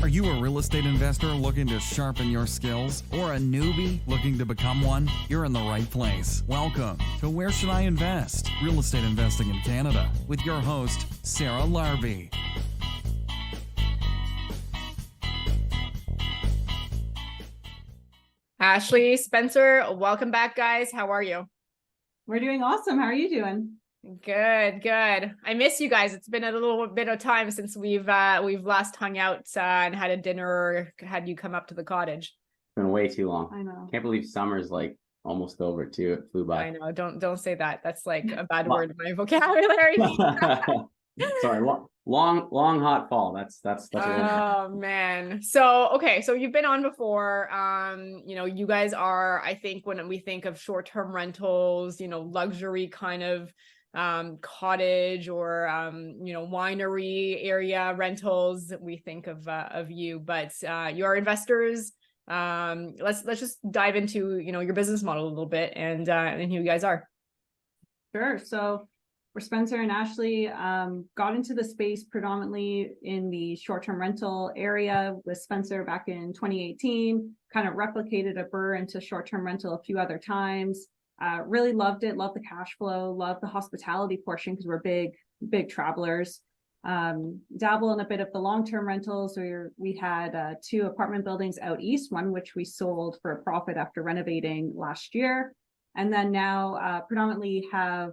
Are you a real estate investor looking to sharpen your skills or a newbie looking to become one? You're in the right place. Welcome to Where Should I Invest? Real Estate Investing in Canada with your host, Sarah Larbi. Ashley, Spencer, welcome back, guys. How are you? We're doing awesome. How are you doing? Good. I miss you guys. It's been a little bit of time since we've last hung out and had a dinner or had you come up to the cottage. It's been way too long. I know. Can't believe summer's like almost over too. It flew by. I know. Don't say that. That's like a bad word in my vocabulary. Sorry, long hot fall. That's Oh man. So you've been on before. You guys are, I think when we think of short-term rentals, luxury kind of cottage or winery area rentals, we think of you, but your investors. Let's just dive into your business model a little bit and who you guys are. Sure. So we're Spencer and Ashley, got into the space predominantly in the short-term rental area with Spencer back in 2018, kind of replicated a BRRRR into short-term rental a few other times. Really loved it, loved the cash flow, loved the hospitality portion because we're big travelers. Dabble in a bit of the long-term rentals. We had 2 apartment buildings out east, one which we sold for a profit after renovating last year. And then now predominantly have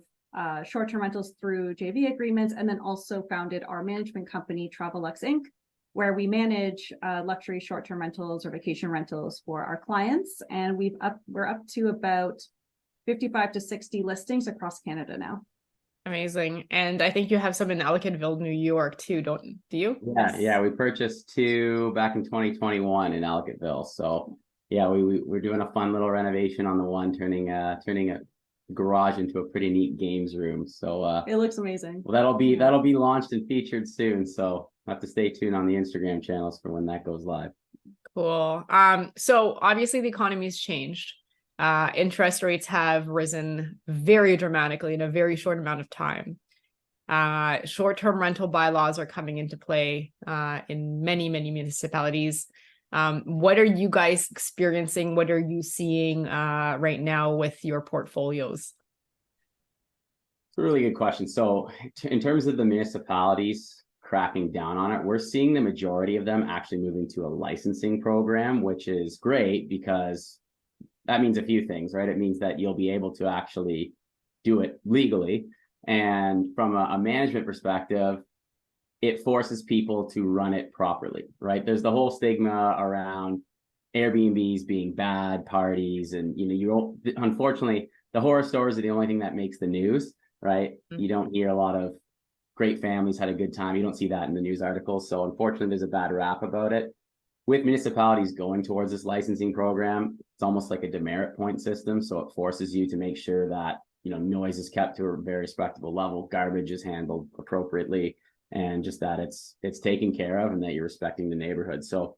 short-term rentals through JV agreements, and then also founded our management company, TravelX Inc., where we manage luxury short-term rentals or vacation rentals for our clients. And we're up to about 55 to 60 listings across Canada now. Amazing. And I think you have some in Ellicottville, New York too, do you? Yeah. We purchased 2 back in 2021 in Ellicottville. So yeah, we're doing a fun little renovation on the one, turning a garage into a pretty neat games room. So it looks amazing. Well, that'll be launched and featured soon. So have to stay tuned on the Instagram channels for when that goes live. Cool. So obviously the economy's changed. Interest rates have risen very dramatically in a very short amount of time. Short-term rental bylaws are coming into play in many municipalities. What are you guys experiencing? What are you seeing right now with your portfolios? It's a really good question. So in terms of the municipalities cracking down on it, we're seeing the majority of them actually moving to a licensing program, which is great because that means a few things, right? It means that you'll be able to actually do it legally. And from a management perspective, it forces people to run it properly, right? There's the whole stigma around Airbnbs being bad parties. And, unfortunately, the horror stories are the only thing that makes the news, right? Mm-hmm. You don't hear a lot of great families had a good time. You don't see that in the news articles. So unfortunately, there's a bad rap about it. With municipalities going towards this licensing program, it's almost like a demerit point system. So it forces you to make sure that, noise is kept to a very respectable level, garbage is handled appropriately, and just that it's taken care of and that you're respecting the neighborhood. So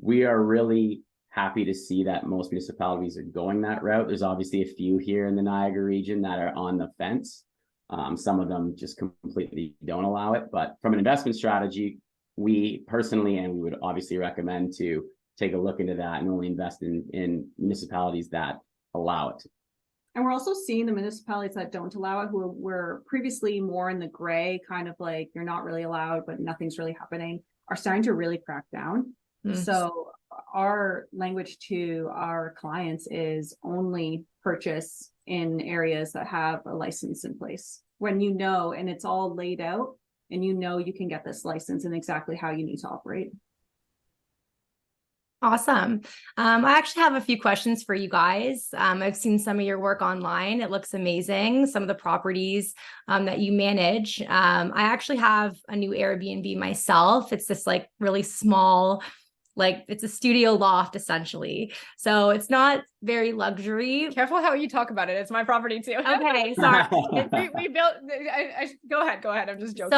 we are really happy to see that most municipalities are going that route. There's obviously a few here in the Niagara region that are on the fence. Some of them just completely don't allow it. But from an investment strategy, we personally, and we would obviously recommend to take a look into that and only invest in municipalities that allow it. And we're also seeing the municipalities that don't allow it, who were previously more in the gray, kind of like you're not really allowed, but nothing's really happening, are starting to really crack down. Mm-hmm. So our language to our clients is only purchase in areas that have a license in place. When and it's all laid out, and you can get this license and exactly how you need to operate. Awesome. I actually have a few questions for you guys. I've seen some of your work online. It looks amazing. Some of the properties that you manage. I actually have a new Airbnb myself. It's this like really small, like it's a studio loft essentially. So it's not very luxury. Careful how you talk about it. It's my property too. Okay, sorry. we built. Go ahead. I'm just joking.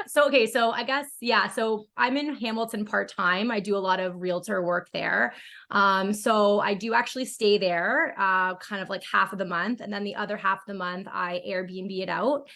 So I guess so I'm in Hamilton part-time. I do a lot of realtor work there. So I do actually stay there, kind of like half of the month, and then the other half of the month I Airbnb it out.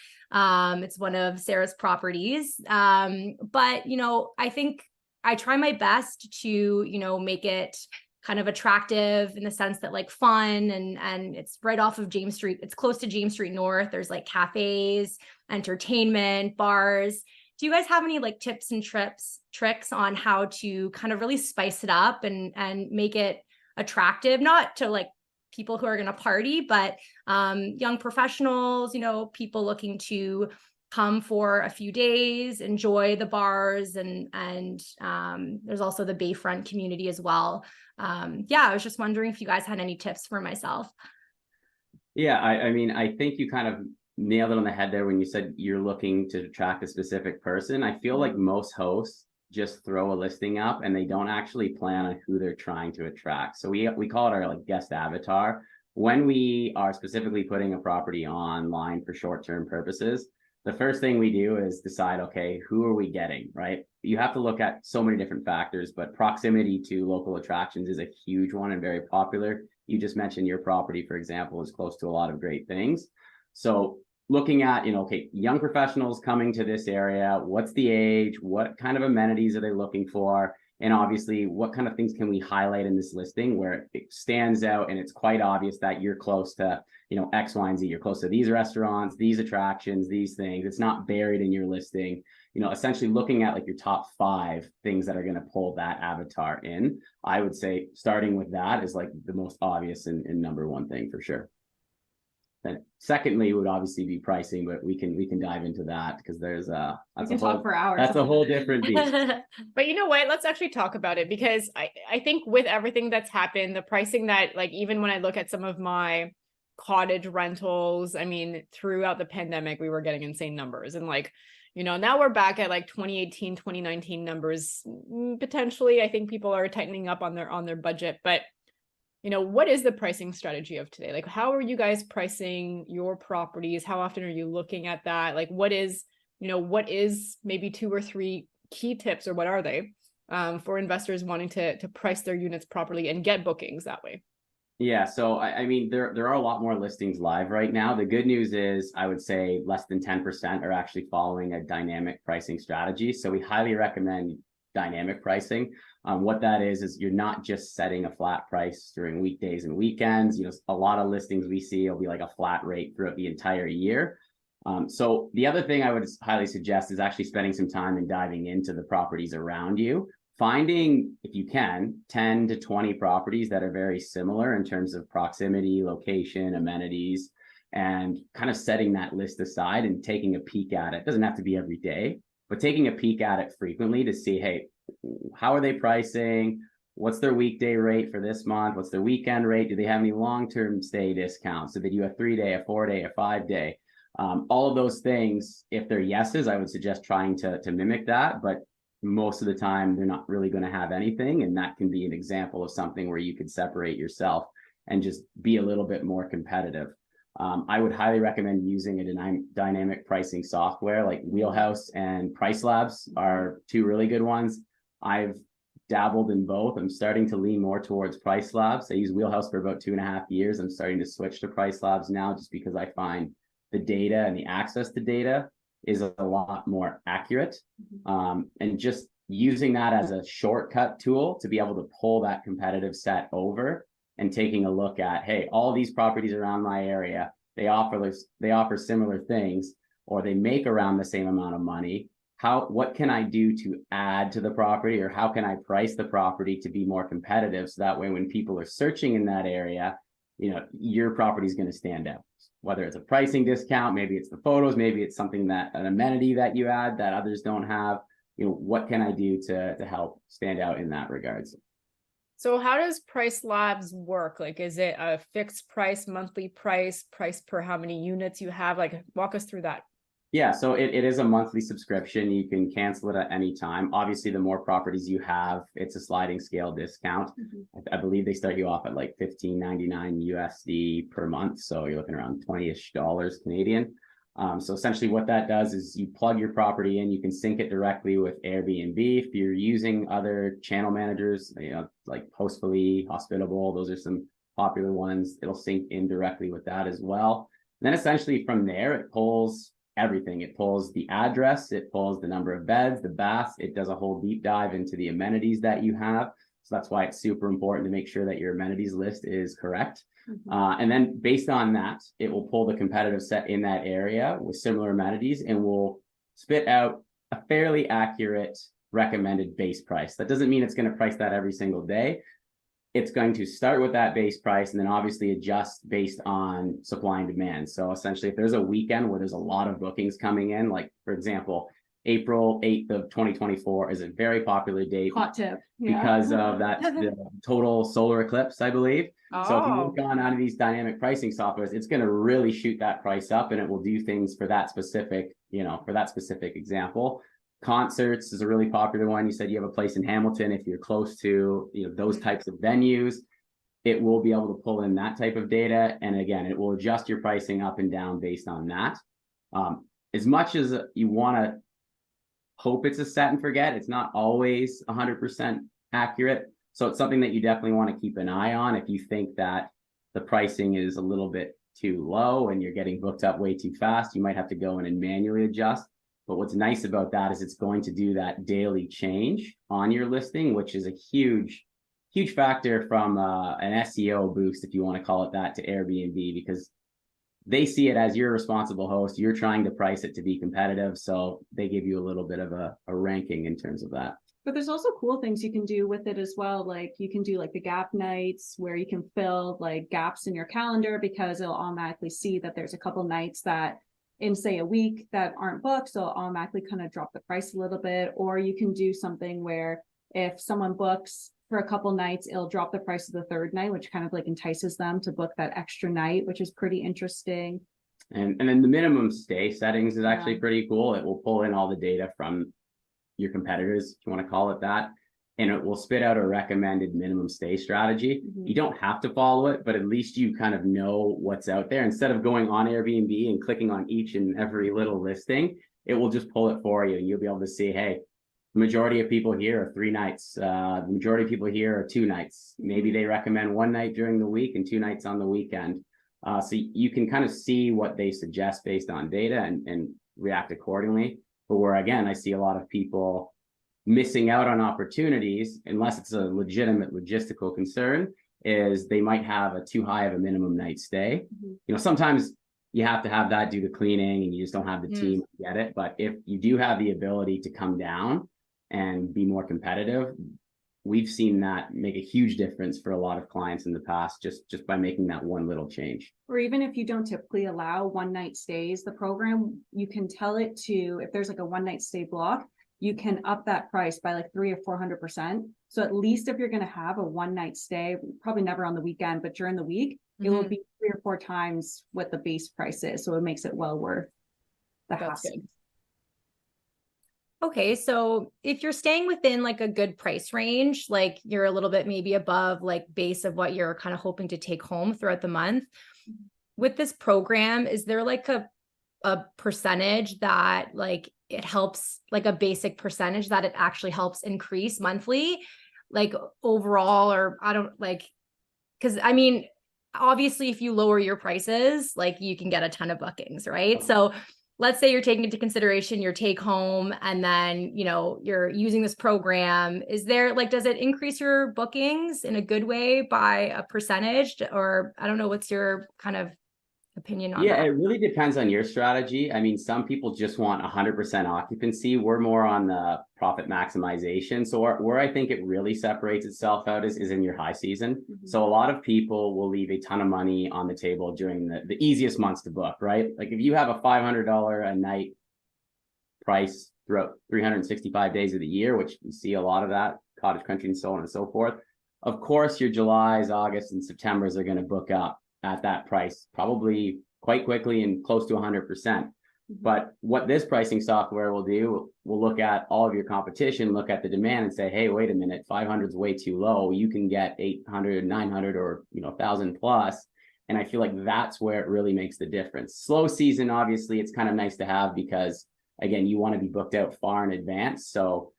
It's one of Sarah's properties. But I think I try my best to, make it kind of attractive in the sense that like fun and it's right off of James Street. It's close to James Street North. There's like cafes, entertainment, bars. Do you guys have any like tips and tricks on how to kind of really spice it up and make it attractive, not to like people who are going to party, but young professionals, people looking to come for a few days, enjoy the bars, and there's also the Bayfront community as well. I was just wondering if you guys had any tips for myself. Yeah, I mean, I think you kind of nailed it on the head there when you said you're looking to attract a specific person. I feel like most hosts just throw a listing up and they don't actually plan on who they're trying to attract. So we call it our like guest avatar. When we are specifically putting a property online for short-term purposes, the first thing we do is decide, okay, who are we getting, right? You have to look at so many different factors, but proximity to local attractions is a huge one and very popular. You just mentioned your property, for example, is close to a lot of great things. So looking at, okay, young professionals coming to this area, what's the age, what kind of amenities are they looking for? And obviously, what kind of things can we highlight in this listing where it stands out and it's quite obvious that you're close to, X, Y, and Z. You're close to these restaurants, these attractions, these things. It's not buried in your listing. Essentially looking at like your top 5 things that are going to pull that avatar in. I would say starting with that is like the most obvious and number one thing for sure. Then secondly would obviously be pricing, but we can dive into that because there's talk for hours. That's a whole different beast. But you know what? Let's actually talk about it because I think with everything that's happened, the pricing that like even when I look at some of my cottage rentals, I mean, throughout the pandemic, we were getting insane numbers. And like, now we're back at like 2018, 2019 numbers. Potentially, I think people are tightening up on their budget, but what is the pricing strategy of today? Like, how are you guys pricing your properties? How often are you looking at that? Like, what is maybe 2 or 3 key tips, or what are they for investors wanting to price their units properly and get bookings that way? Yeah, so I mean, there are a lot more listings live right now. The good news is I would say less than 10% are actually following a dynamic pricing strategy. So we highly recommend dynamic pricing. What that is you're not just setting a flat price during weekdays and weekends. A lot of listings we see will be like a flat rate throughout the entire year. So the other thing I would highly suggest is actually spending some time and diving into the properties around you. Finding, if you can, 10 to 20 properties that are very similar in terms of proximity, location, amenities, and kind of setting that list aside and taking a peek at it. It doesn't have to be every day, but taking a peek at it frequently to see, hey, how are they pricing? What's their weekday rate for this month? What's their weekend rate? Do they have any long-term stay discounts? Do they do a 3-day, a 4-day, a 5-day? All of those things, if they're yeses, I would suggest trying to mimic that, but most of the time they're not really going to have anything. And that can be an example of something where you could separate yourself and just be a little bit more competitive. I would highly recommend using a dynamic pricing software like Wheelhouse and Price Labs are 2 really good ones. I've dabbled in both. I'm starting to lean more towards Price Labs. I used Wheelhouse for about 2.5 years. I'm starting to switch to Price Labs now just because I find the data and the access to data is a lot more accurate. And just using that as a shortcut tool to be able to pull that competitive set over and taking a look at, hey, all these properties around my area, they offer similar things, or they make around the same amount of money. What can I do to add to the property, or how can I price the property to be more competitive? So that way, when people are searching in that area, your property is going to stand out. Whether it's a pricing discount, maybe it's the photos, maybe it's something an amenity that you add that others don't have. What can I do to help stand out in that regards? So how does Price Labs work? Like, is it a fixed price, monthly price per how many units you have? Like, walk us through that. Yeah, so it is a monthly subscription. You can cancel it at any time. Obviously, the more properties you have, it's a sliding scale discount. I believe they start you off at like $15.99 USD per month. So you're looking around $20-ish Canadian. So essentially what that does is you plug your property in, you can sync it directly with Airbnb. If you're using other channel managers, like Hostfully, Hospitable, those are some popular ones. It'll sync in directly with that as well. And then essentially from there, it pulls everything. It pulls the address, it pulls the number of beds, the baths, it does a whole deep dive into the amenities that you have. So that's why it's super important to make sure that your amenities list is correct. And then based on that, it will pull the competitive set in that area with similar amenities and will spit out a fairly accurate recommended base price. That doesn't mean it's going to price that every single day. It's going to start with that base price and then obviously adjust based on supply and demand. So essentially, if there's a weekend where there's a lot of bookings coming in, like for example, April 8th of 2024 is a very popular date. Hot tip. Because of that the total solar eclipse, I believe. So if you Oh. look on out of these dynamic pricing softwares, it's going to really shoot that price up, and it will do things for that specific, for that specific example. Concerts is a really popular one. You said you have a place in Hamilton. If you're close to, those types of venues, it will be able to pull in that type of data. And again, it will adjust your pricing up and down based on that. As much as you want to hope it's a set and forget, it's not always 100% accurate. So it's something that you definitely want to keep an eye on. If you think that the pricing is a little bit too low and you're getting booked up way too fast, you might have to go in and manually adjust. But what's nice about that is it's going to do that daily change on your listing, which is a huge factor from an SEO boost, if you want to call it that, to Airbnb, because they see it as you're a responsible host. You're trying to price it to be competitive. So they give you a little bit of a ranking in terms of that. But there's also cool things you can do with it as well. Like you can do like the gap nights where you can fill like gaps in your calendar, because it'll automatically see that there's a couple nights that in say a week that aren't booked. So it'll automatically kind of drop the price a little bit. Or you can do something where if someone books for a couple nights, it'll drop the price of the third night, which kind of like entices them to book that extra night, which is pretty interesting. And then the minimum stay settings is actually pretty cool. It will pull in all the data from your competitors, if you want to call it that, and it will spit out a recommended minimum stay strategy. You don't have to follow it, but at least you kind of know what's out there. Instead of going on Airbnb and clicking on each and every little listing, it will just pull it for you, and you'll be able to see, hey, the majority of people here are 3 nights. The majority of people here are 2 nights. Maybe they recommend 1 night during the week and 2 nights on the weekend. So you can kind of see what they suggest based on data and react accordingly. But where, again, I see a lot of people missing out on opportunities, unless it's a legitimate logistical concern, is they might have a too high of a minimum night stay. Sometimes you have to have that due to cleaning and you just don't have the team to get it. But if you do have the ability to come down and be more competitive, we've seen that make a huge difference for a lot of clients in the past, just by making that one little change. Or even if you don't typically allow 1 night stays, the program, you can tell it to, if there's like a 1 night stay block, you can up that price by like 300 or 400%. So at least if you're going to have a 1 night stay, probably never on the weekend, but during the week, it will be 3 or 4 times what the base price is. So it makes it well worth the hassle. Okay, so if you're staying within like a good price range, like you're a little bit maybe above like base of what you're kind of hoping to take home throughout the month, with this program, is there like a percentage that like it helps, like a basic percentage that it actually helps increase monthly, like overall? Or I don't like, because I mean, obviously if you lower your prices, like you can get a ton of bookings, right? So let's say you're taking into consideration your take home, and then, you're using this program. Is there like, does it increase your bookings in a good way by a percentage? Or I don't know, what's your kind of opinion on that? Yeah, it really depends on your strategy. I mean, some people just want 100% occupancy. We're more on the profit maximization. So where I think it really separates itself out is in your high season. So a lot of people will leave a ton of money on the table during the easiest months to book, right? Like if you have a $500 a night price throughout 365 days of the year, which we see a lot of that, cottage country and so on and so forth. Of course, your Julys, August, and Septembers are going to book up at that price, probably quite quickly and close to 100%. But what this pricing software will do, we'll look at all of your competition, look at the demand and say, hey, wait a minute, 500 is way too low. You can get 800, 900, or 1,000 plus. And I feel like that's where it really makes the difference. Slow season, obviously, it's kind of nice to have because, again, you want to be booked out far in advance. So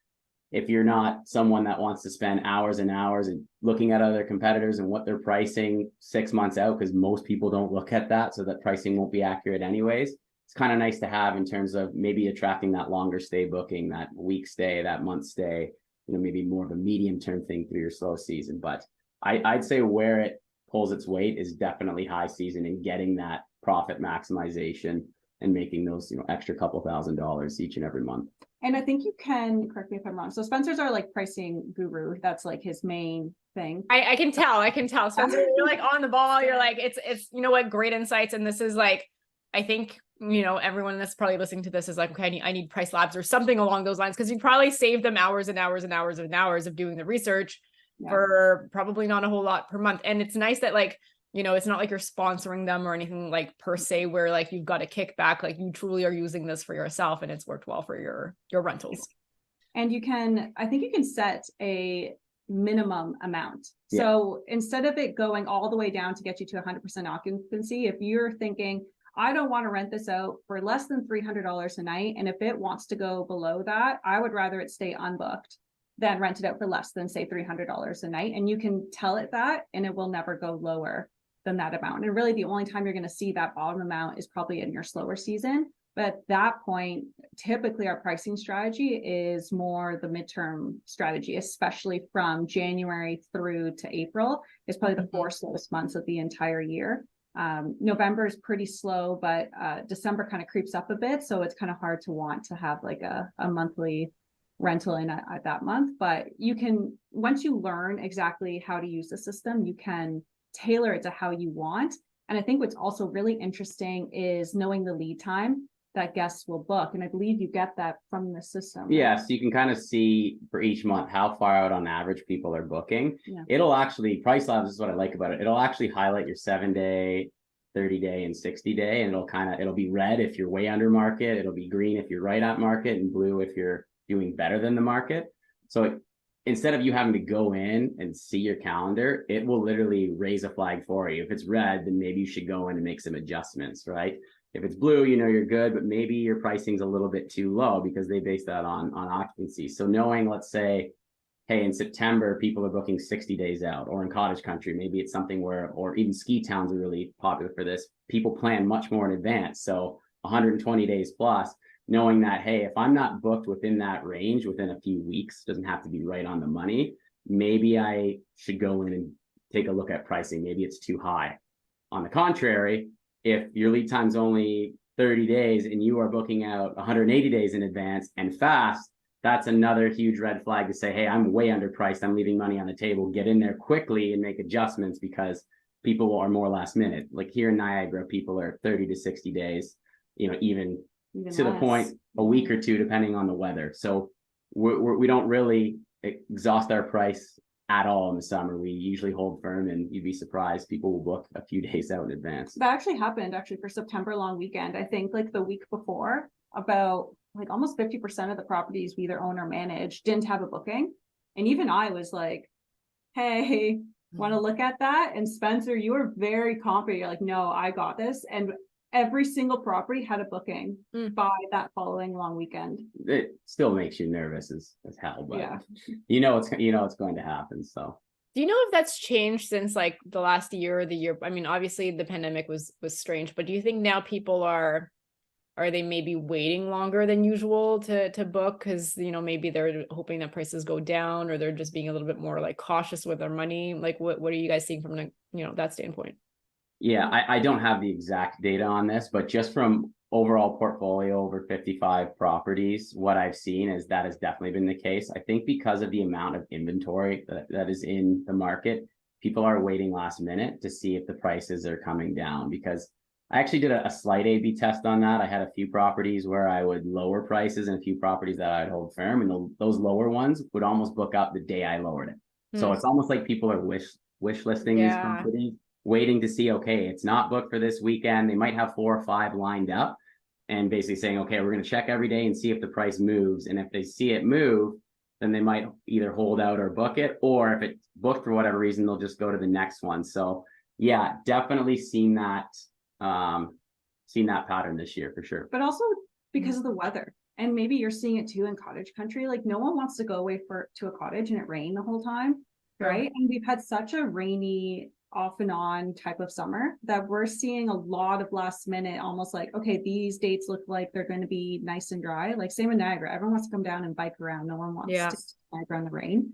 if you're not someone that wants to spend hours and hours and looking at other competitors and what they're pricing 6 months out, because most people don't look at that, so that pricing won't be accurate anyways. it's kind of nice to have in terms of maybe attracting that longer stay booking, that week stay, that month stay, maybe more of a medium term thing through your slow season. But I'd say where it pulls its weight is definitely high season and getting that profit maximization and making those, extra couple $1,000s each and every month. And I think you can, correct me if I'm wrong, so Spencer's our like pricing guru. That's like his main thing. I can tell, Spencer, you're like on the ball. You're like, it's, great insights. And this is like, I think, everyone that's probably listening to this is like, okay, I need price labs or something along those lines. Cause you probably saved them hours and hours and hours and hours of doing the research for probably not a whole lot per month. And it's nice that like, it's not like you're sponsoring them or anything like per se, where like you've got a kickback, like you truly are using this for yourself and it's worked well for your rentals. And I think you can set a minimum amount. So instead of it going all the way down to get you to 100% occupancy, if you're thinking, I don't want to rent this out for less than $300 a night, and if it wants to go below that, I would rather it stay unbooked than rent it out for less than say $300 a night. And you can tell it that, and it will never go lower than that amount. And really the only time you're going to see that bottom amount is probably in your slower season. But at that point, typically our pricing strategy is more the midterm strategy, especially from January through to April is probably the 4 slowest months of the entire year. November is pretty slow, but December kind of creeps up a bit. So it's kind of hard to want to have like a monthly rental in at that month. But you can, once you learn exactly how to use the system, you can tailor it to how you want. And I think what's also really interesting is knowing the lead time that guests will book. And I believe you get that from the system. Yeah, so you can kind of see for each month how far out on average people are booking. Yeah. It'll actually, Price Labs is what I like about it. It'll actually highlight your 7-day, 30-day, and 60-day. And it'll be red if you're way under market. It'll be green if you're right at market, and blue if you're doing better than the market. So instead of you having to go in and see your calendar, it will literally raise a flag for you. If it's red, then maybe you should go in and make some adjustments, right? If it's blue, you're good, but maybe your pricing's a little bit too low because they base that on occupancy. So knowing, let's say, hey, in September, people are booking 60 days out, or in cottage country, maybe it's something where, or even ski towns are really popular for this. People plan much more in advance. So 120 days plus, knowing that, hey, if I'm not booked within that range within a few weeks, doesn't have to be right on the money, maybe I should go in and take a look at pricing. Maybe it's too high. On the contrary, if your lead time's only 30 days and you are booking out 180 days in advance and fast, that's another huge red flag to say, hey, I'm way underpriced. I'm leaving money on the table. Get in there quickly and make adjustments, because people are more last minute. Like here in Niagara, people are 30 to 60 days, even to the point a week or two, depending on the weather. So we don't really exhaust our price at all in the summer. We usually hold firm, and you'd be surprised, people will book a few days out in advance. That actually happened for September long weekend. I think like the week before, about like almost 50% of the properties we either own or manage didn't have a booking. And even I was like, hey, want to look at that? And Spencer, you were very confident. You're like, no, I got this. And every single property had a booking by that following long weekend. It still makes you nervous as hell, but yeah, it's going to happen. So do you know if that's changed since like the last year or the year? I mean, obviously the pandemic was strange, but do you think now people are they maybe waiting longer than usual to book because maybe they're hoping that prices go down, or they're just being a little bit more like cautious with their money? Like what are you guys seeing from that standpoint? Yeah, I don't have the exact data on this, but just from overall portfolio over 55 properties, what I've seen is that has definitely been the case. I think because of the amount of inventory that is in the market, people are waiting last minute to see if the prices are coming down. Because I actually did a slight A/B test on that. I had a few properties where I would lower prices and a few properties that I'd hold firm, and those lower ones would almost book up the day I lowered it. So it's almost like people are wish listing these properties, waiting to see, okay, it's not booked for this weekend. They might have 4 or 5 lined up, and basically saying, okay, we're going to check every day and see if the price moves. And if they see it move, then they might either hold out or book it, or if it's booked for whatever reason, they'll just go to the next one. So yeah, definitely seen that pattern this year for sure. But also because of the weather, and maybe you're seeing it too in cottage country. Like no one wants to go away to a cottage and it rained the whole time, right? And we've had such a rainy off and on type of summer that we're seeing a lot of last minute, almost like, okay, these dates look like they're going to be nice and dry. Like same in Niagara, everyone wants to come down and bike around. No one wants to Niagara in the rain.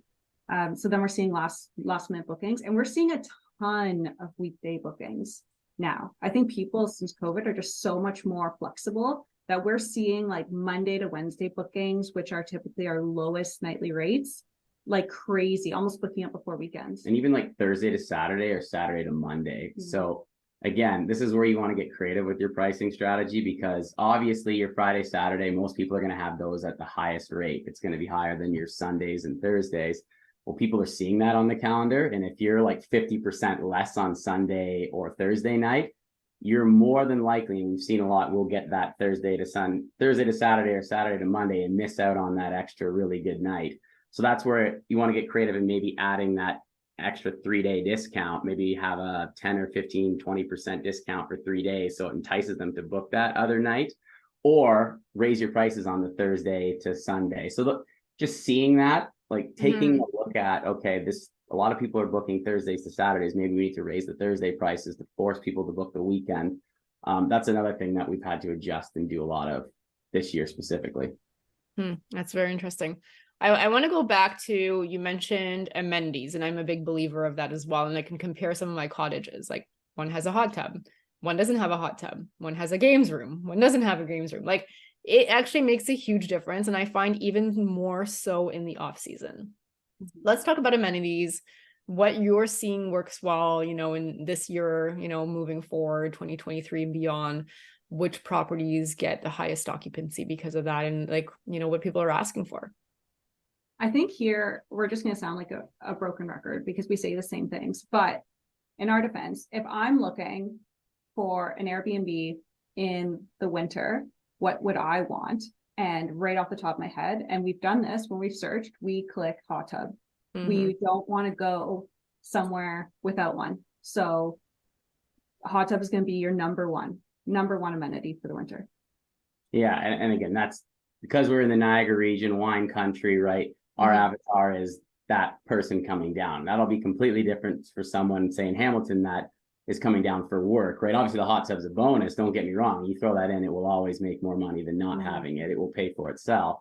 So then we're seeing last minute bookings, and we're seeing a ton of weekday bookings now. I think people since COVID are just so much more flexible that we're seeing like Monday to Wednesday bookings, which are typically our lowest nightly rates, like crazy, almost booking up before weekends. And even like Thursday to Saturday or Saturday to Monday. Mm-hmm. So again, this is where you want to get creative with your pricing strategy, because obviously your Friday, Saturday, most people are going to have those at the highest rate. It's going to be higher than your Sundays and Thursdays. Well, people are seeing that on the calendar. And if you're like 50% less on Sunday or Thursday night, you're more than likely, and we've seen a lot, will get that Thursday to Saturday or Saturday to Monday and miss out on that extra really good night. So that's where you want to get creative and maybe adding that extra 3-day discount. Maybe have a 10 or 15, 20% discount for 3 days. So it entices them to book that other night, or raise your prices on the Thursday to Sunday. So look, just seeing that, like taking a look at, okay, a lot of people are booking Thursdays to Saturdays. Maybe we need to raise the Thursday prices to force people to book the weekend. That's another thing that we've had to adjust and do a lot of this year specifically. That's very interesting. I want to go back to, you mentioned amenities, and I'm a big believer of that as well. And I can compare some of my cottages. Like one has a hot tub, one doesn't have a hot tub, one has a games room, one doesn't have a games room. Like it actually makes a huge difference. And I find even more so in the off season. Let's talk about amenities, what you're seeing works well, in this year, moving forward, 2023 and beyond, which properties get the highest occupancy because of that, and like, what people are asking for. I think here we're just going to sound like a broken record because we say the same things. But in our defense, if I'm looking for an Airbnb in the winter, what would I want? And right off the top of my head, and we've done this when we've searched, we click hot tub. We don't want to go somewhere without one. So hot tub is going to be your number one amenity for the winter. Yeah. And again, that's because we're in the Niagara region, wine country, right? Our avatar is that person coming down. That'll be completely different for someone, say in Hamilton, that is coming down for work, right? Obviously the hot tub's a bonus. Don't get me wrong. You throw that in, it will always make more money than not having it. It will pay for itself.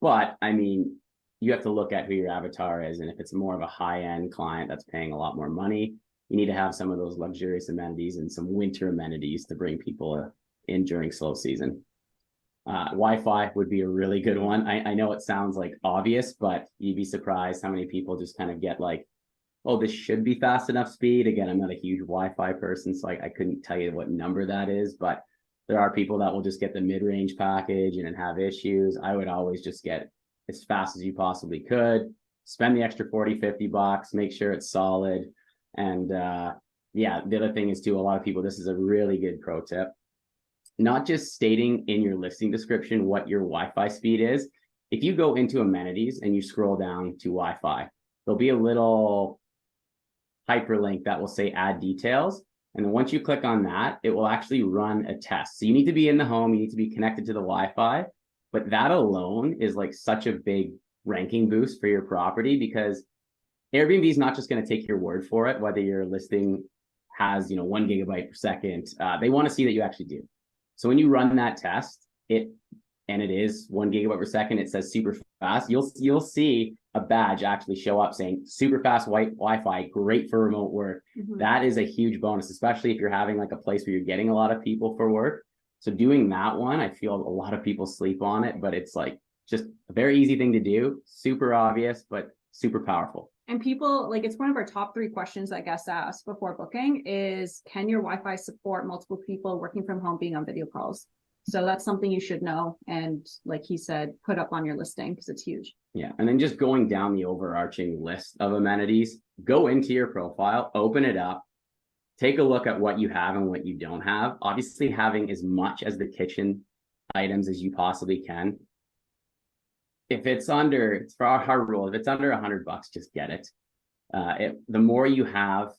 But I mean, you have to look at who your avatar is. And if it's more of a high-end client that's paying a lot more money, you need to have some of those luxurious amenities and some winter amenities to bring people in during slow season. Wi-Fi would be a really good one. I know it sounds like obvious, but you'd be surprised how many people just kind of get like, oh, this should be fast enough speed. Again, I'm not a huge Wi-Fi person, so I couldn't tell you what number that is, but there are people that will just get the mid-range package and have issues. I would always just get as fast as you possibly could, spend the extra $40-$50, make sure it's solid. And yeah, the other thing is too, a lot of people, this is a really good pro tip, not just stating in your listing description what your Wi-Fi speed is. If you go into amenities and you scroll down to Wi-Fi, there'll be a little hyperlink that will say add details. And then once you click on that, it will actually run a test. So you need to be in the home, you need to be connected to the Wi-Fi, but that alone is like such a big ranking boost for your property, because Airbnb is not just going to take your word for it, whether your listing has, 1 gigabyte per second. They want to see that you actually do. So when you run that test, it is 1 gigabyte per second, it says super fast. You'll see a badge actually show up saying super fast Wi-Fi, great for remote work. That is a huge bonus, especially if you're having like a place where you're getting a lot of people for work. So doing that one, I feel a lot of people sleep on it, but it's like just a very easy thing to do, super obvious, but super powerful. And people, like, it's one of our top 3 questions that guests ask before booking is, can your Wi-Fi support multiple people working from home being on video calls? So that's something you should know. And like he said, put up on your listing because it's huge. Yeah. And then just going down the overarching list of amenities, go into your profile, open it up, take a look at what you have and what you don't have. Obviously having as much as the kitchen items as you possibly can. If it's for our rule, if it's under $100, just get it. The more you have,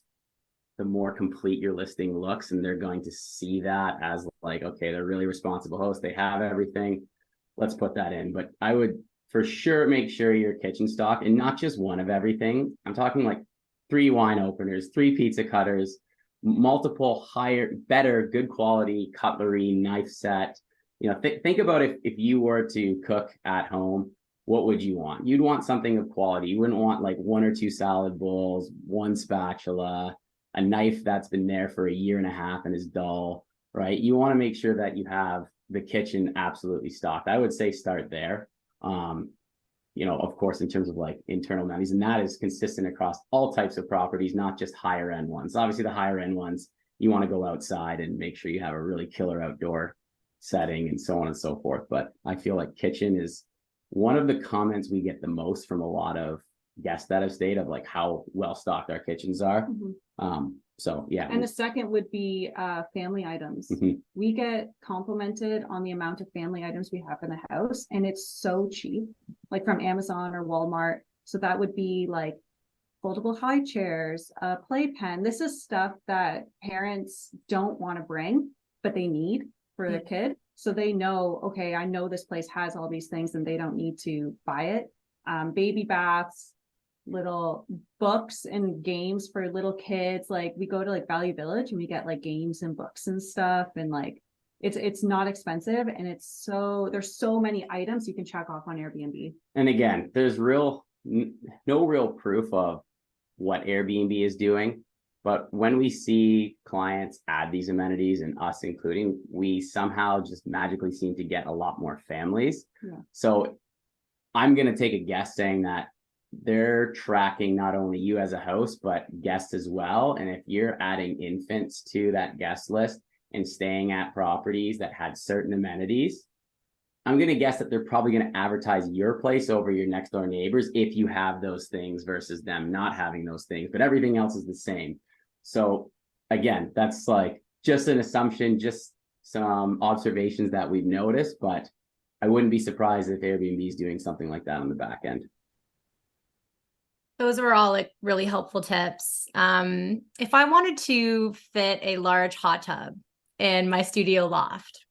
the more complete your listing looks, and they're going to see that as like, okay, they're really responsible hosts. They have everything. Let's put that in. But I would for sure make sure your kitchen stock, and not just one of everything. I'm talking like 3 wine openers, 3 pizza cutters, multiple higher, better, good quality cutlery, knife set. You know, think about if you were to cook at home, what would you want? You'd want something of quality. You wouldn't want like 1 or 2 salad bowls, 1 spatula, a knife that's been there for a year and a half and is dull, right? You want to make sure that you have the kitchen absolutely stocked. I would say start there. You know, of course, in terms of like internal amenities, and that is consistent across all types of properties, not just higher end ones. Obviously, the higher end ones, you want to go outside and make sure you have a really killer outdoor setting and so on and so forth. But I feel like kitchen is one of the comments we get the most from a lot of guests that have stayed, of like how well stocked our kitchens are. So yeah. And the second would be family items. We get complimented on the amount of family items we have in the house, and it's so cheap, like from Amazon or Walmart. So that would be like foldable high chairs, a playpen. This is stuff that parents don't want to bring, but they need for their kid. So they know, okay, I know this place has all these things and they don't need to buy it. Baby baths, little books and games for little kids. Like we go to like Value Village and we get like games and books and stuff, and like it's not expensive, and there's so many items you can check off on Airbnb. And again, there's no real proof of what Airbnb is doing, but when we see clients add these amenities, and us including, we somehow just magically seem to get a lot more families. So I'm going to take a guess saying that they're tracking not only you as a host, but guests as well. And if you're adding infants to that guest list and staying at properties that had certain amenities, I'm going to guess that they're probably going to advertise your place over your next door neighbors if you have those things versus them not having those things, but everything else is the same. So again, that's like just an assumption, just some observations that we've noticed, but I wouldn't be surprised if Airbnb is doing something like that on the back end. Those were all like really helpful tips. If I wanted to fit a large hot tub in my studio loft,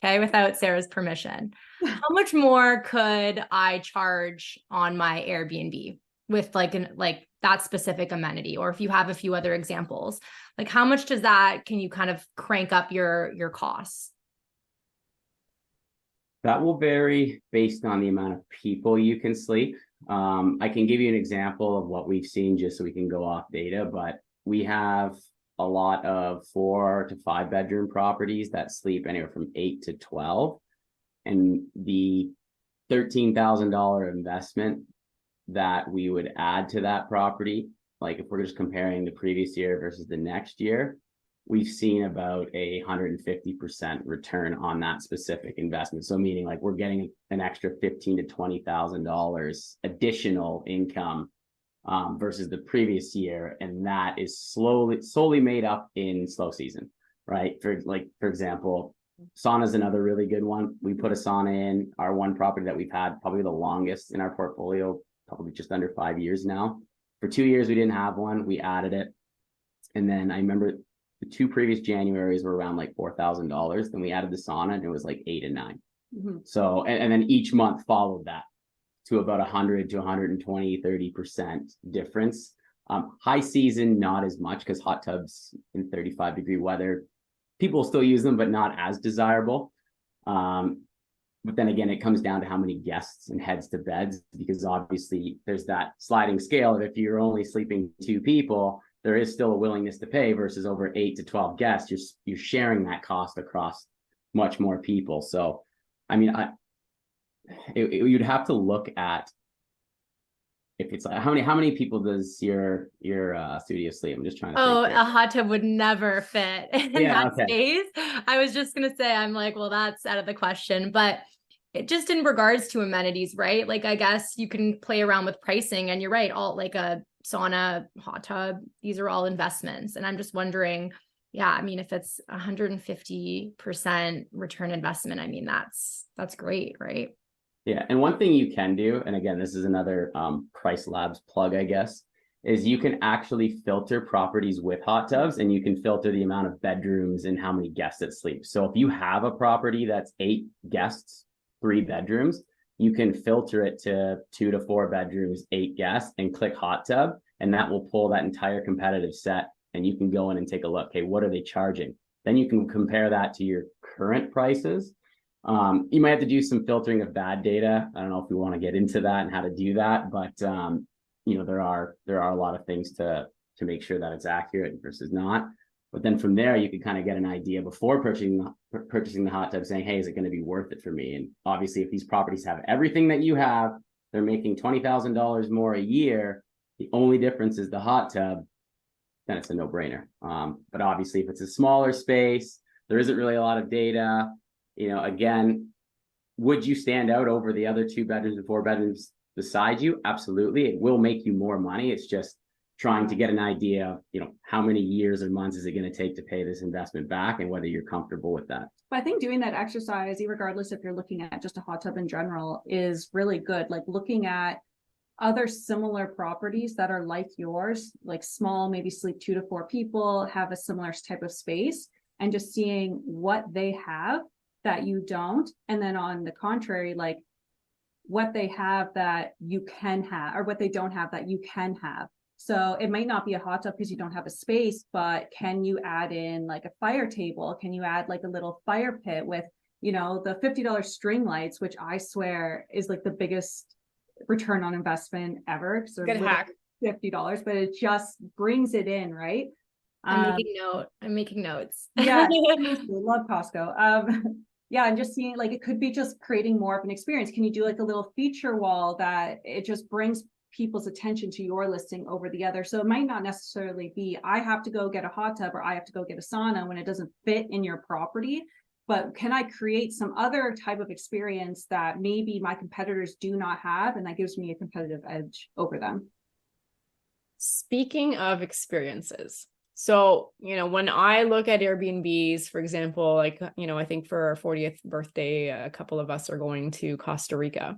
okay, without Sarah's permission, how much more could I charge on my Airbnb with like that specific amenity? Or if you have a few other examples, like how much can you kind of crank up your costs? That will vary based on the amount of people you can sleep. I can give you an example of what we've seen just so we can go off data, but we have a lot of 4 to 5 bedroom properties that sleep anywhere from 8 to 12. And the $13,000 investment that we would add to that property, like if we're just comparing the previous year versus the next year, we've seen about 150% return on that specific investment. So meaning like we're getting an extra $15,000 to $20,000 additional income versus the previous year, and that is solely made up in slow season, right? For example, sauna is another really good one. We put a sauna in our one property that we've had probably the longest in our portfolio, probably just under 5 years now. For 2 years we didn't have one. We added it, and then I remember the 2 previous Januaries were around like $4,000. Then we added the sauna and it was like 8 and 9. So, and then each month followed that to about 100 to 120, 30% difference. High season, not as much, because hot tubs in 35-degree weather, people still use them, but not as desirable. But then again, it comes down to how many guests and heads to beds, because obviously there's that sliding scale of if you're only sleeping 2 people, there is still a willingness to pay versus over 8 to 12 guests. You're sharing that cost across much more people. So, I mean, you'd have to look at if it's like how many people does your studio sleep? I'm just trying to think a hot tub would never fit in that space. I was just gonna say, I'm like, well, that's out of the question. But just in regards to amenities, right? Like, I guess you can play around with pricing, and you're right, all like a sauna, hot tub, these are all investments. And I'm just wondering, yeah, I mean, if it's 150% return investment, I mean, that's great, right? Yeah. And one thing you can do, and again, this is another Price Labs plug, I guess, is you can actually filter properties with hot tubs, and you can filter the amount of bedrooms and how many guests that sleep. So if you have a property that's 8 guests, 3 bedrooms, you can filter it to 2 to 4 bedrooms, 8 guests, and click hot tub, and that will pull that entire competitive set, and you can go in and take a look. Okay, what are they charging? Then you can compare that to your current prices. You might have to do some filtering of bad data. I don't know if we want to get into that and how to do that, but there are a lot of things to make sure that it's accurate versus not. But then from there, you can kind of get an idea before purchasing the hot tub, saying, hey, is it going to be worth it for me? And obviously, if these properties have everything that you have, they're making $20,000 more a year. The only difference is the hot tub. Then it's a no-brainer. But obviously, if it's a smaller space, there isn't really a lot of data. Again, would you stand out over the other 2 bedrooms and 4 bedrooms beside you? Absolutely. It will make you more money. It's just trying to get an idea of, how many years or months is it going to take to pay this investment back, and whether you're comfortable with that. But I think doing that exercise, regardless if you're looking at just a hot tub in general, is really good. Like looking at other similar properties that are like yours, like small, maybe sleep 2 to 4 people, have a similar type of space, and just seeing what they have that you don't. And then on the contrary, like what they have that you can have, or what they don't have that you can have. So it might not be a hot tub because you don't have a space, but can you add in like a fire table? Can you add like a little fire pit with, the $50 string lights, which I swear is like the biggest return on investment ever. So good hack. $50, but it just brings it in, right? I'm making notes. Yeah, love Costco. Yeah, and just seeing like it could be just creating more of an experience. Can you do like a little feature wall that it just brings people's attention to your listing over the other? So it might not necessarily be I have to go get a hot tub or I have to go get a sauna when it doesn't fit in your property, but can I create some other type of experience that maybe my competitors do not have, and that gives me a competitive edge over them? Speaking of experiences, so when I look at Airbnbs, for example, like I think for our 40th birthday, a couple of us are going to Costa Rica.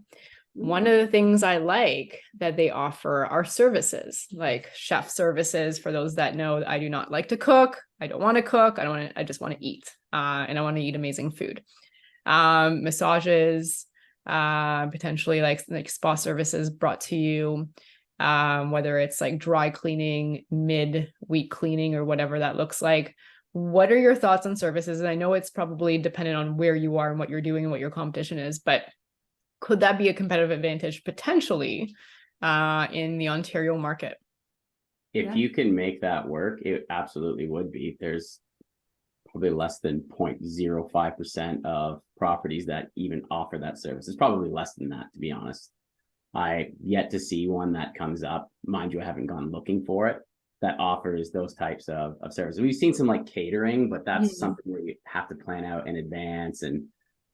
One of the things I like that they offer are services, like chef services. For those that know, I do not like to cook. I don't want to cook. I just want to eat. And I want to eat amazing food. Massages, potentially like spa services brought to you, whether it's like dry cleaning, mid-week cleaning, or whatever that looks like. What are your thoughts on services? And I know it's probably dependent on where you are and what you're doing and what your competition is, but could that be a competitive advantage potentially in the Ontario market? If you can make that work, it absolutely would be. There's probably less than 0.05% of properties that even offer that service. It's probably less than that, to be honest. I yet to see one that comes up. Mind you, I haven't gone looking for it, that offers those types of services. We've seen some like catering, but that's something where you have to plan out in advance, and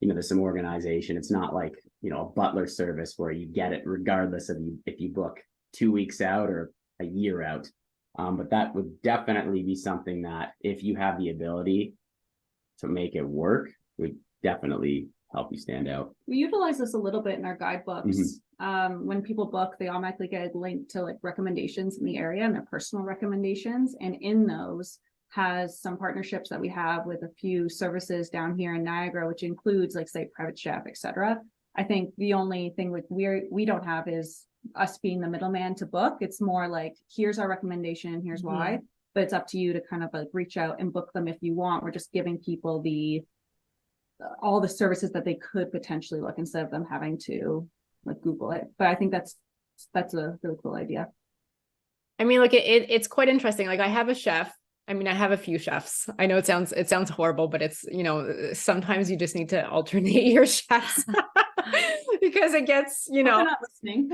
there's some organization. It's not like a butler service where you get it regardless of if you book 2 weeks out or a year out. But that would definitely be something that, if you have the ability to make it work, would definitely help you stand out. We utilize this a little bit in our guidebooks. When people book, they automatically get a link to like recommendations in the area and their personal recommendations. And in those has some partnerships that we have with a few services down here in Niagara, which includes like say private chef, etc. I think the only thing we don't have is us being the middleman to book. It's more like, here's our recommendation, here's why, but it's up to you to kind of like reach out and book them if you want. We're just giving people all the services that they could potentially look, instead of them having to like Google it. But I think that's a really cool idea. I mean, like it's quite interesting. Like I have a chef. I mean, I have a few chefs. I know it sounds horrible, but it's, sometimes you just need to alternate your chefs because it gets, They're not listening.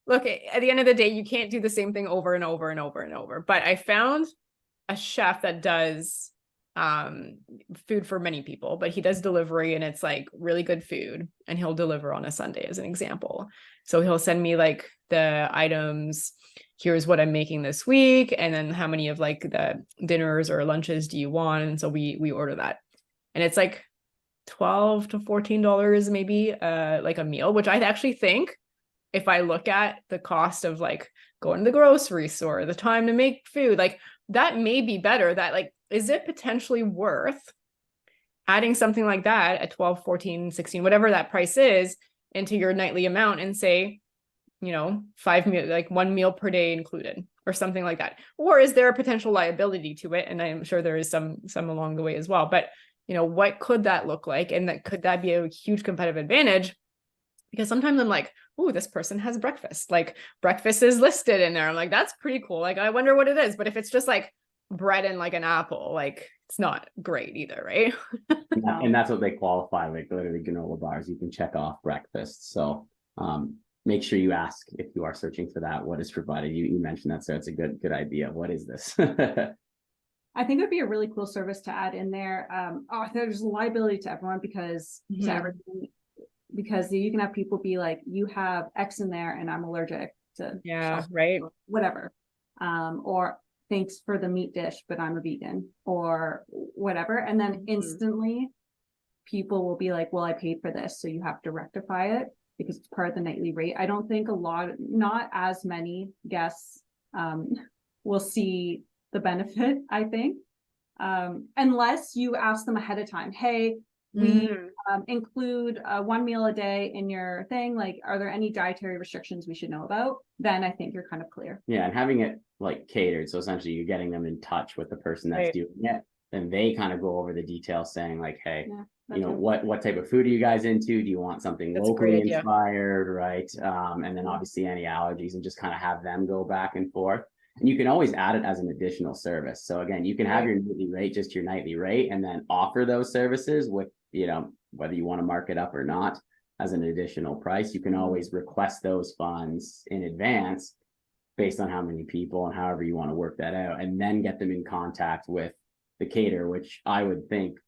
Look, at the end of the day, you can't do the same thing over and over and over and over. But I found a chef that does food for many people, but he does delivery, and it's like really good food, and he'll deliver on a Sunday as an example. So he'll send me like the items. Here's what I'm making this week, and then how many of like the dinners or lunches do you want? And so we order that, and it's like $12 to $14 maybe like a meal, which I actually think, if I look at the cost of like going to the grocery store, the time to make food, like that may be better. That like, is it potentially worth adding something like that at 12, 14, 16, whatever that price is, into your nightly amount and say, you know, 5 meal, like 1 meal per day included or something like that? Or is there a potential liability to it? And I'm sure there is some along the way as well, but you know, what could that look like? And that could that be a huge competitive advantage? Because sometimes I'm like, oh, this person has breakfast, like breakfast is listed in there. I'm like, that's pretty cool. Like, I wonder what it is. But if it's just like bread and like an apple, like it's not great either, right? And that's what they qualify, like literally granola bars. You can check off breakfast. So make sure you ask if you are searching for that, what is provided. You mentioned that, so it's a good idea. What is this? I think it would be a really cool service to add in there. There's liability to everyone because to everything, because you can have people be like, you have X in there and I'm allergic to right, whatever. Or thanks for the meat dish, but I'm a vegan or whatever. And then instantly people will be like, well, I paid for this, so you have to rectify it because it's part of the nightly rate. I don't think not as many guests will see the benefit, I think, unless you ask them ahead of time, hey, we include 1 meal a day in your thing. Like, are there any dietary restrictions we should know about? Then I think you're kind of clear. Yeah, and having it like catered. So essentially you're getting them in touch with the person that's doing it. And they kind of go over the details saying like, hey, you know, what type of food are you guys into? Do you want something locally inspired, right? And then obviously any allergies, and just kind of have them go back and forth. And you can always add it as an additional service. So again, you can have your nightly rate, just your nightly rate, and then offer those services with, you know, whether you want to mark it up or not as an additional price. You can always request those funds in advance based on how many people and however you want to work that out, and then get them in contact with the caterer, which I would think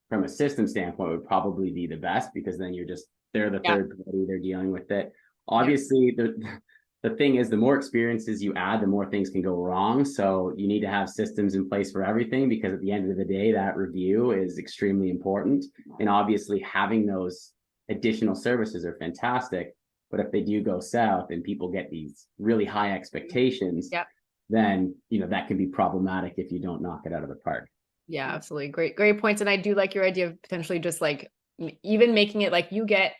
from a system standpoint would probably be the best, because then they're the third party, they're dealing with it. Obviously, the thing is, the more experiences you add, the more things can go wrong. So you need to have systems in place for everything, because at the end of the day, that review is extremely important. And obviously having those additional services are fantastic, but if they do go south and people get these really high expectations, then, you know, that can be problematic if you don't knock it out of the park. Yeah, absolutely. Great points. And I do like your idea of potentially just like even making it like you get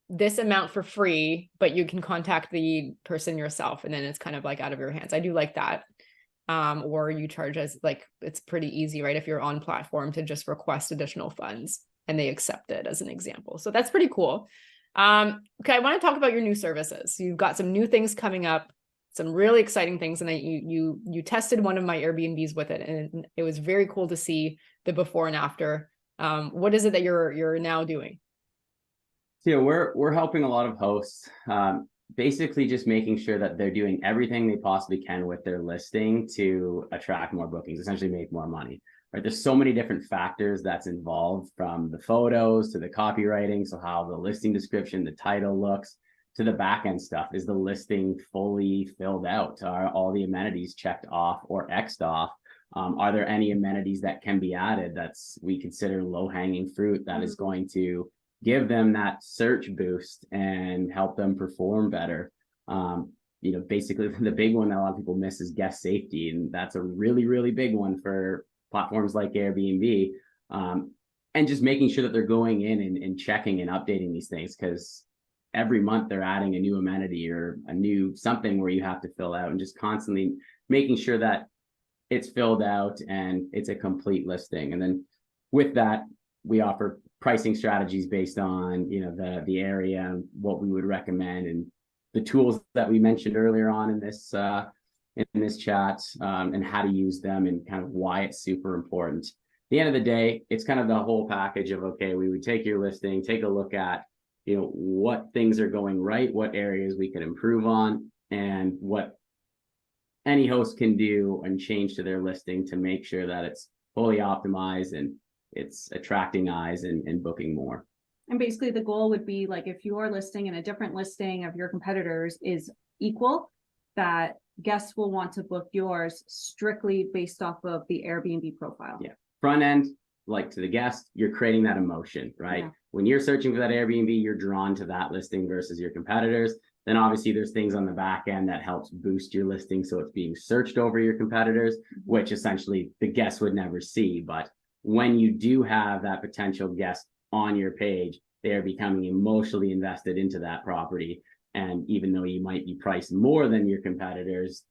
this amount for free, but you can contact the person yourself, and then it's kind of like out of your hands. I do like that. Or you charge as like, it's pretty easy, right? If you're on platform to just request additional funds and they accept it, as an example. So that's pretty cool. Okay, I want to talk about your new services. You've got some new things coming up, some really exciting things. And you tested one of my Airbnbs with it, and it was very cool to see the before and after. What is it that you're now doing? So we're helping a lot of hosts, basically just making sure that they're doing everything they possibly can with their listing to attract more bookings, essentially make more money. Right? There's so many different factors that's involved, from the photos to the copywriting. So how the listing description, the title looks, to the back end stuff. Is the listing fully filled out? Are all the amenities checked off or X'd off? Are there any amenities that can be added that's we consider low-hanging fruit that is going to give them that search boost and help them perform better? You know, basically the big one that a lot of people miss is guest safety. And that's a really, really big one for platforms like Airbnb. And just making sure that they're going in and checking and updating these things, because every month they're adding a new amenity or a new something where you have to fill out, and just constantly making sure that it's filled out and it's a complete listing. And then with that, we offer pricing strategies based on, you know, the area and what we would recommend, and the tools that we mentioned earlier on in this chat, and how to use them and kind of why it's super important. At the end of the day, it's kind of the whole package of, okay, we would take your listing, take a look at, you know, what things are going right, what areas we can improve on, and what any host can do and change to their listing to make sure that it's fully optimized and it's attracting eyes and booking more. And basically the goal would be, like, if your listing and a different listing of your competitors is equal, that guests will want to book yours strictly based off of the Airbnb profile. Yeah. Front end, like to the guest, you're creating that emotion, right? Yeah. When you're searching for that Airbnb, you're drawn to that listing versus your competitors. Then obviously there's things on the back end that helps boost your listing, so it's being searched over your competitors, which essentially the guests would never see. But when you do have that potential guest on your page, they are becoming emotionally invested into that property. And even though you might be priced more than your competitors,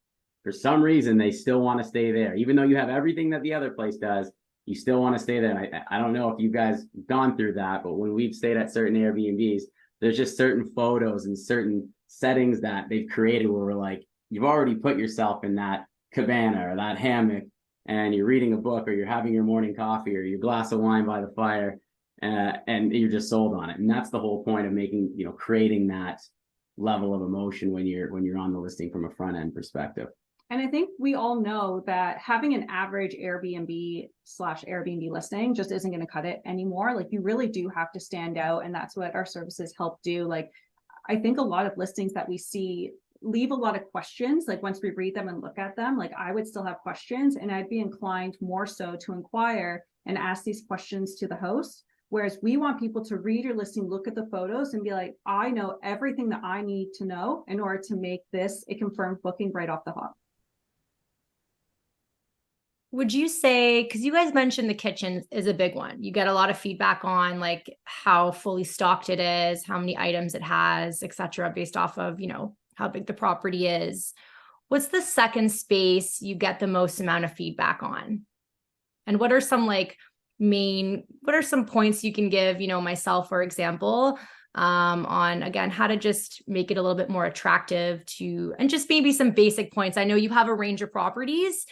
for some reason, they still want to stay there. Even though you have everything that the other place does, you still want to stay there. I don't know if you guys gone through that, but when we've stayed at certain Airbnbs, there's just certain photos and certain settings that they've created where we're like, you've already put yourself in that cabana or that hammock, and you're reading a book, or you're having your morning coffee or your glass of wine by the fire, and you're just sold on it. And that's the whole point of making, creating that level of emotion when you're on the listing from a front end perspective. And I think we all know that having an average Airbnb/Airbnb listing just isn't going to cut it anymore. Like, you really do have to stand out. And that's what our services help do. Like, I think a lot of listings that we see leave a lot of questions. Like, once we read them and look at them, like, I would still have questions, and I'd be inclined more so to inquire and ask these questions to the host. Whereas we want people to read your listing, look at the photos, and be like, I know everything that I need to know in order to make this a confirmed booking right off the hop. Would you say, because you guys mentioned the kitchen is a big one, you get a lot of feedback on like how fully stocked it is, how many items it has, et cetera, based off of, how big the property is. What's the second space you get the most amount of feedback on? And what are some points you can give, myself, for example, on, again, how to just make it a little bit more attractive and just maybe some basic points. I know you have a range of properties.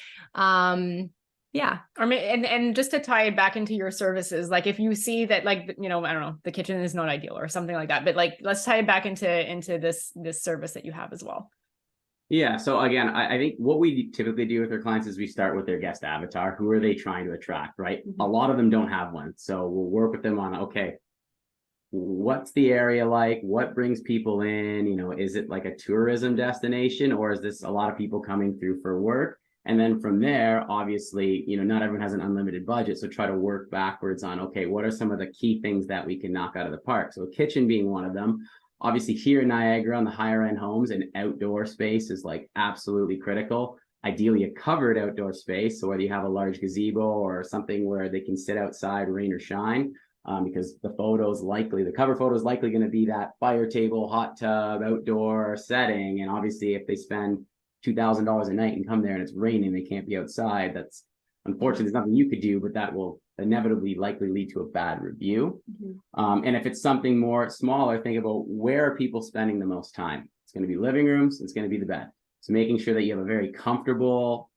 Yeah. And just to tie it back into your services, like if you see that, like, I don't know, the kitchen is not ideal or something like that, but like, let's tie it back into this service that you have as well. Yeah. So again, I think what we typically do with our clients is we start with their guest avatar. Who are they trying to attract, right? Mm-hmm. A lot of them don't have one. So we'll work with them on, okay, what's the area like? What brings people in? Is it like a tourism destination, or is this a lot of people coming through for work? And then from there, obviously, not everyone has an unlimited budget. So try to work backwards on, okay, what are some of the key things that we can knock out of the park? So kitchen being one of them. Obviously here in Niagara on the higher end homes, an outdoor space is like absolutely critical. Ideally a covered outdoor space. So whether you have a large gazebo or something where they can sit outside, rain or shine, because the cover photo is likely going to be that fire table, hot tub, outdoor setting. And obviously if they spend $2,000 a night and come there and it's raining, they can't be outside. That's unfortunately, there's nothing you could do, but that will inevitably likely lead to a bad review. Mm-hmm. And if it's something more smaller, think about where are people spending the most time. It's going to be living rooms. It's going to be the bed. So making sure that you have a very comfortable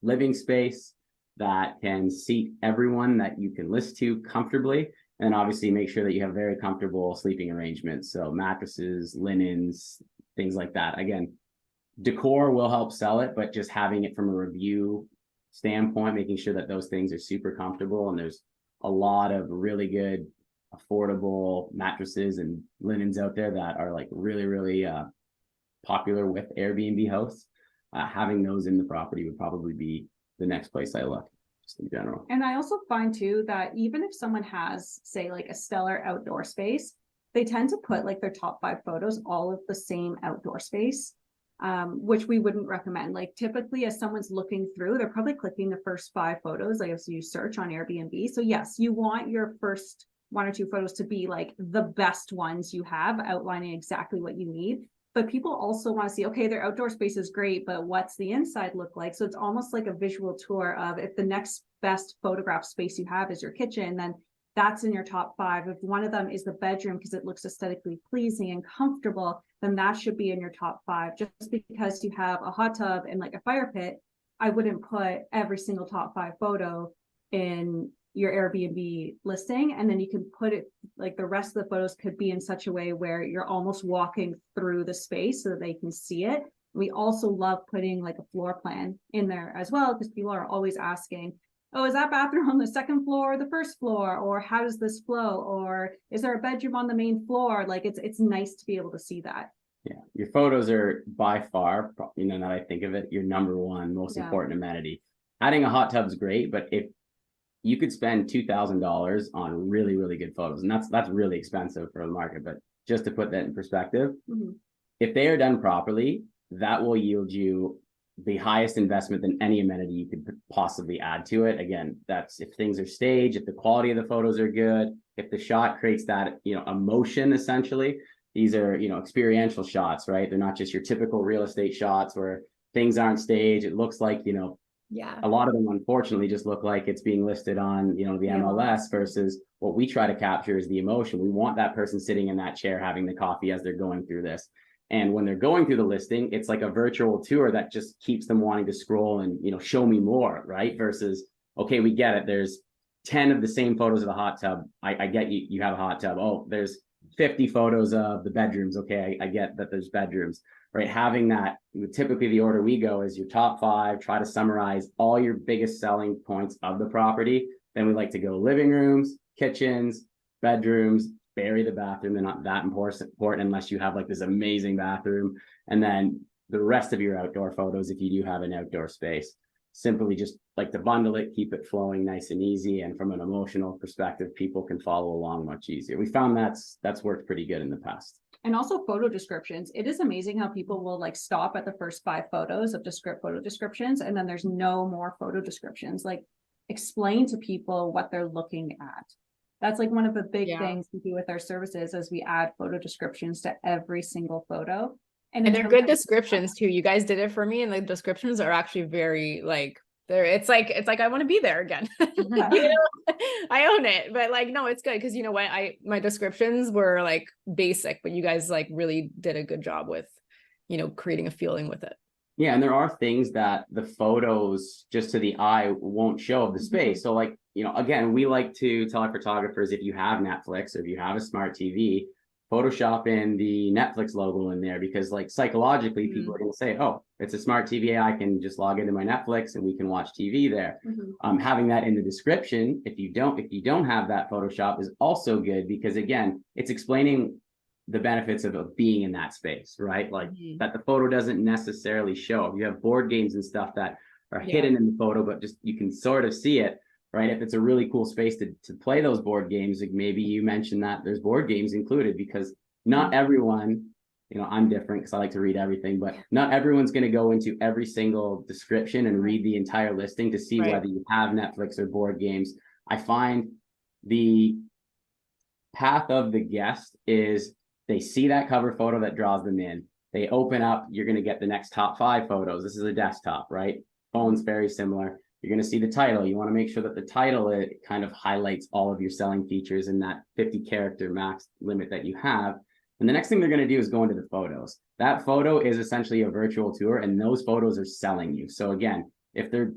living space that can seat everyone that you can list to comfortably. And obviously make sure that you have very comfortable sleeping arrangements. So mattresses, linens, things like that. Again, decor will help sell it, but just having it from a review standpoint, making sure that those things are super comfortable. And there's a lot of really good, affordable mattresses and linens out there that are like really, really popular with Airbnb hosts. Having those in the property would probably be the next place I look, just in general. And I also find too that even if someone has, say, like a stellar outdoor space, they tend to put like their top 5 photos all of the same outdoor space. Which we wouldn't recommend. Like typically as someone's looking through, they're probably clicking the first 5 photos, like as you search on Airbnb. So yes, you want your first 1 or 2 photos to be like the best ones you have, outlining exactly what you need. But people also want to see, okay, their outdoor space is great, but what's the inside look like? So it's almost like a visual tour of, if the next best photograph space you have is your kitchen, then that's in your top 5. If one of them is the bedroom because it looks aesthetically pleasing and comfortable, then that should be in your top 5. Just because you have a hot tub and like a fire pit, I wouldn't put every single top 5 photo in your Airbnb listing. And then you can put it, like the rest of the photos could be in such a way where you're almost walking through the space so that they can see it. We also love putting like a floor plan in there as well, because people are always asking, oh, is that bathroom on the second floor or the first floor? Or how does this flow? Or is there a bedroom on the main floor? Like it's nice to be able to see that. Yeah, your photos are by far, now that I think of it, your number 1 most important amenity. Adding a hot tub is great, but if you could spend $2,000 on really, really good photos, and that's really expensive for the market, but just to put that in perspective, mm-hmm. if they are done properly, that will yield you the highest investment than any amenity you could possibly add to it. Again, that's if things are staged, if the quality of the photos are good, if the shot creates that, emotion, essentially. These are, experiential shots, right? They're not just your typical real estate shots where things aren't staged. It looks like, Yeah. a lot of them unfortunately just look like it's being listed on, the MLS, versus what we try to capture is the emotion. We want that person sitting in that chair having the coffee as they're going through this. And when they're going through the listing, it's like a virtual tour that just keeps them wanting to scroll and, show me more, right? Versus, okay, we get it. There's 10 of the same photos of the hot tub. I get you have a hot tub. Oh, there's 50 photos of the bedrooms. Okay, I get that there's bedrooms, right? Having that, typically the order we go is your top 5, try to summarize all your biggest selling points of the property. Then we like to go living rooms, kitchens, bedrooms, bury the bathroom. They're not that important unless you have like this amazing bathroom. And then the rest of your outdoor photos, if you do have an outdoor space, simply just like to bundle it, keep it flowing nice and easy. And from an emotional perspective, people can follow along much easier. We found that's worked pretty good in the past. And also photo descriptions. It is amazing how people will like stop at the first 5 photos of photo descriptions, and then there's no more photo descriptions. Like, explain to people what they're looking at. That's like one of the big things we do with our services, is we add photo descriptions to every single photo. And they're good descriptions too. You guys did it for me, and the descriptions are actually very like it's like I want to be there again. I own it, but like, no, it's good because you know what, my descriptions were like basic, but you guys like really did a good job with, creating a feeling with it. Yeah, and there are things that the photos just to the eye won't show of the space. So like, again, we like to tell our photographers, if you have Netflix or if you have a smart TV, Photoshop in the Netflix logo in there, because like psychologically people are going to say, oh, it's a smart TV. I can just log into my Netflix and we can watch TV there. Having that in the description, if you don't have that Photoshop, is also good, because again, it's explaining the benefits of being in that space, right? Like that the photo doesn't necessarily show. You have board games and stuff that are hidden in the photo, but just you can sort of see it. Right. If it's a really cool space to play those board games, like maybe you mentioned that there's board games included, because not everyone, I'm different because I like to read everything, but not everyone's going to go into every single description and read the entire listing to see whether you have Netflix or board games. I find the path of the guest is they see that cover photo that draws them in. They open up, you're going to get the next top 5 photos. This is a desktop, right? Phone's very similar. You're going to see the title. You want to make sure that the title, it kind of highlights all of your selling features in that 50 character max limit that you have. And the next thing they're going to do is go into the photos. That photo is essentially a virtual tour, and those photos are selling you. So again, if they're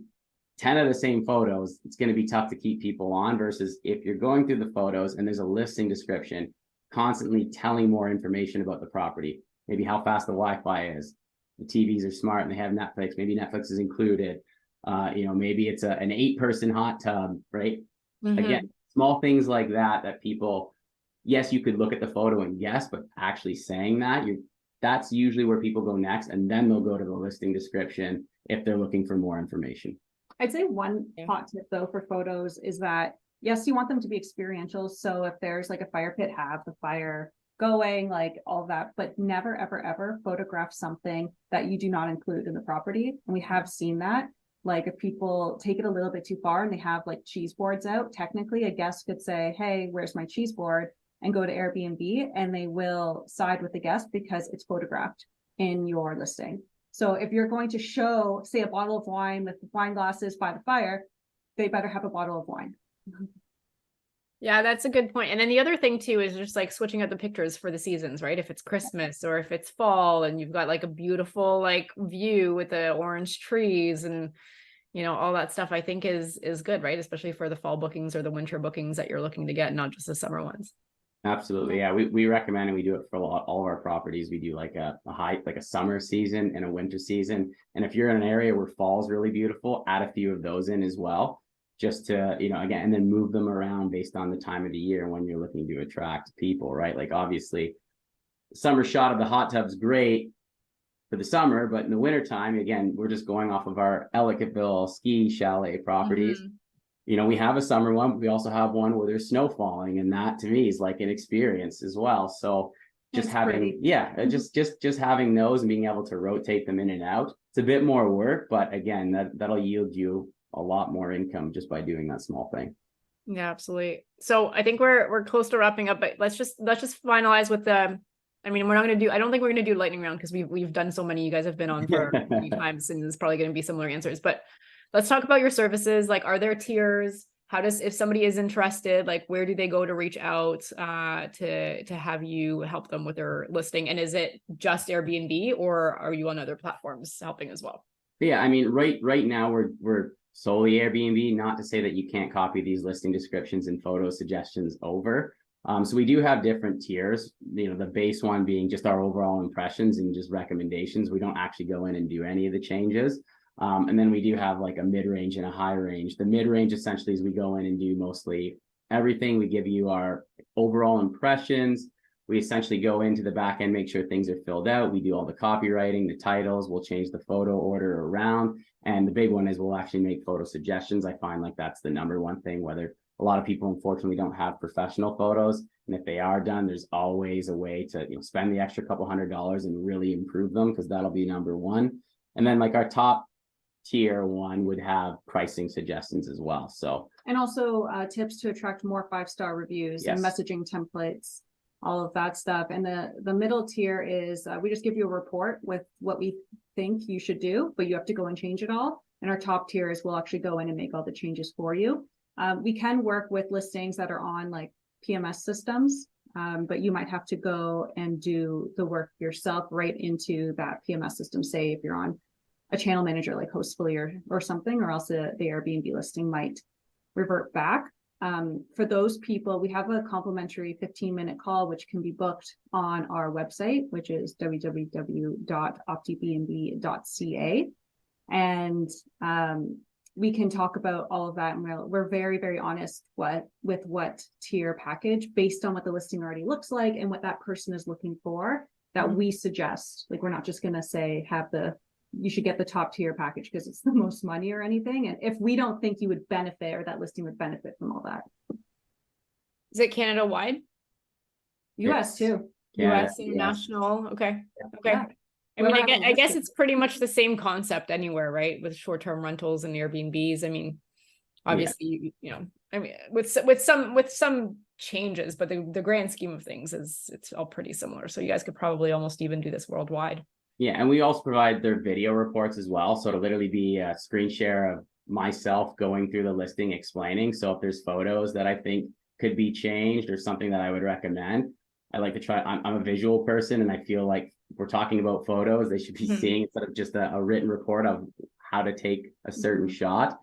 10 of the same photos, it's going to be tough to keep people on, versus if you're going through the photos and there's a listing description, constantly telling more information about the property, maybe how fast the Wi-Fi is, the TVs are smart and they have Netflix, maybe Netflix is included. Maybe it's an 8-person hot tub, right? Again, small things like that people, yes, you could look at the photo and guess, but actually saying that's usually where people go next. And then they'll go to the listing description if they're looking for more information. I'd say one hot tip though for photos is that, yes, you want them to be experiential. So if there's like a fire pit, have the fire going, like all that, but never, ever, ever photograph something that you do not include in the property. And we have seen that. Like if people take it a little bit too far and they have like cheese boards out, technically a guest could say, hey, where's my cheese board? And go to Airbnb, and they will side with the guest because it's photographed in your listing. So if you're going to show, say, a bottle of wine with wine glasses by the fire, they better have a bottle of wine. Yeah, that's a good point. And then the other thing too is just like switching up the pictures for the seasons, right? If it's Christmas or if it's fall and you've got like a beautiful like view with the orange trees and all that stuff, I think is good, right? Especially for the fall bookings or the winter bookings that you're looking to get, not just the summer ones. Absolutely. Yeah. We recommend, and we do it for all of our properties. We do like a summer season and a winter season. And if you're in an area where fall's really beautiful, add a few of those in as well, just to, again, and then move them around based on the time of the year when you're looking to attract people, right? Like obviously summer shot of the hot tub's great for the summer, but in the wintertime, again, we're just going off of our Ellicottville ski chalet properties. We have a summer one, but we also have one where there's snow falling, and that to me is like an experience as well. So just having, just having those and being able to rotate them in and out, it's a bit more work, but again, that'll yield you a lot more income just by doing that small thing. Yeah, absolutely. So I think we're close to wrapping up, but let's just finalize with the, I mean, I don't think we're going to do lightning round because we've done so many. You guys have been on for many times and there's probably going to be similar answers, but let's talk about your services. Like, are there tiers? If somebody is interested, like, where do they go to reach out to have you help them with their listing? And is it just Airbnb or are you on other platforms helping as well? Yeah, I mean, right now we're solely Airbnb, not to say that you can't copy these listing descriptions and photo suggestions over. So we do have different tiers, the base one being just our overall impressions and just recommendations. We don't actually go in and do any of the changes. And then we do have like a mid-range and a high range. The mid-range essentially is we go in and do mostly everything. We give you our overall impressions. We essentially go into the back end, make sure things are filled out. We do all the copywriting, the titles, we'll change the photo order around. And the big one is we'll actually make photo suggestions. I find like that's the number one thing, whether a lot of people unfortunately don't have professional photos. And if they are done, there's always a way to spend the extra couple $100 and really improve them, because that'll be number one. And then like our top tier one would have pricing suggestions as well. So, and also tips to attract more 5-star reviews and messaging templates, all of that stuff. And the middle tier is we just give you a report with what we think you should do, but you have to go and change it all. And our top tier is we'll actually go in and make all the changes for you. We can work with listings that are on like PMS systems, but you might have to go and do the work yourself right into that PMS system. Say if you're on a channel manager like Hostfully or something, or else the Airbnb listing might revert back. For those people, we have a complimentary 15-minute call, which can be booked on our website, which is www.optbnb.ca. And we can talk about all of that. And we're very, very honest with what tier package based on what the listing already looks like and what that person is looking for that we suggest. Like, we're not just going to say, you should get the top tier package because it's the most money or anything. And if we don't think you would benefit or that listing would benefit from all that. Is it Canada wide? US too. US international. Okay. Okay. Yeah. I mean, I guess it's pretty much the same concept anywhere, right? With short-term rentals and Airbnbs. I mean, obviously, I mean, with some changes, but the grand scheme of things it's all pretty similar. So you guys could probably almost even do this worldwide. Yeah, and we also provide their video reports as well. So it'll literally be a screen share of myself going through the listing, explaining. So if there's photos that I think could be changed or something that I would recommend, I like to try. I'm a visual person, and I feel like if we're talking about photos, they should be seeing instead of just a written report of how to take a certain shot.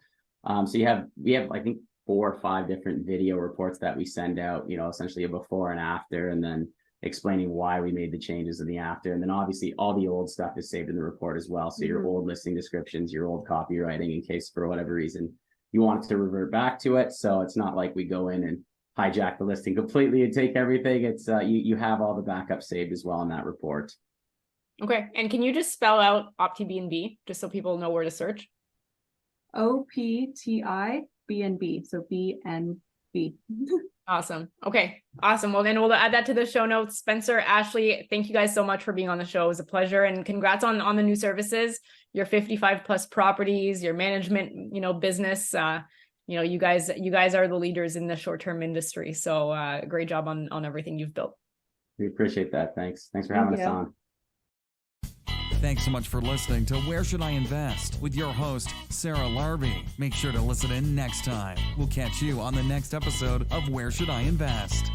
So we have I think 4 or 5 different video reports that we send out. Essentially a before and after, and then explaining why we made the changes in the after. And then obviously all the old stuff is saved in the report as well. So your old listing descriptions, your old copywriting, in case for whatever reason you want to revert back to it. So it's not like we go in and hijack the listing completely and take everything. It's you have all the backup saved as well in that report. Okay. And can you just spell out OptiBnB just so people know where to search? OPTIBNB. So BNB. Awesome. Okay. Awesome. Well, then we'll add that to the show notes. Spencer, Ashley, thank you guys so much for being on the show. It was a pleasure, and congrats on the new services, your 55 plus properties, your management, business. You guys are the leaders in the short-term industry. So great job on everything you've built. We appreciate that. Thanks for having us on. Thanks so much for listening to Where Should I Invest with your host, Sarah Larbi. Make sure to listen in next time. We'll catch you on the next episode of Where Should I Invest?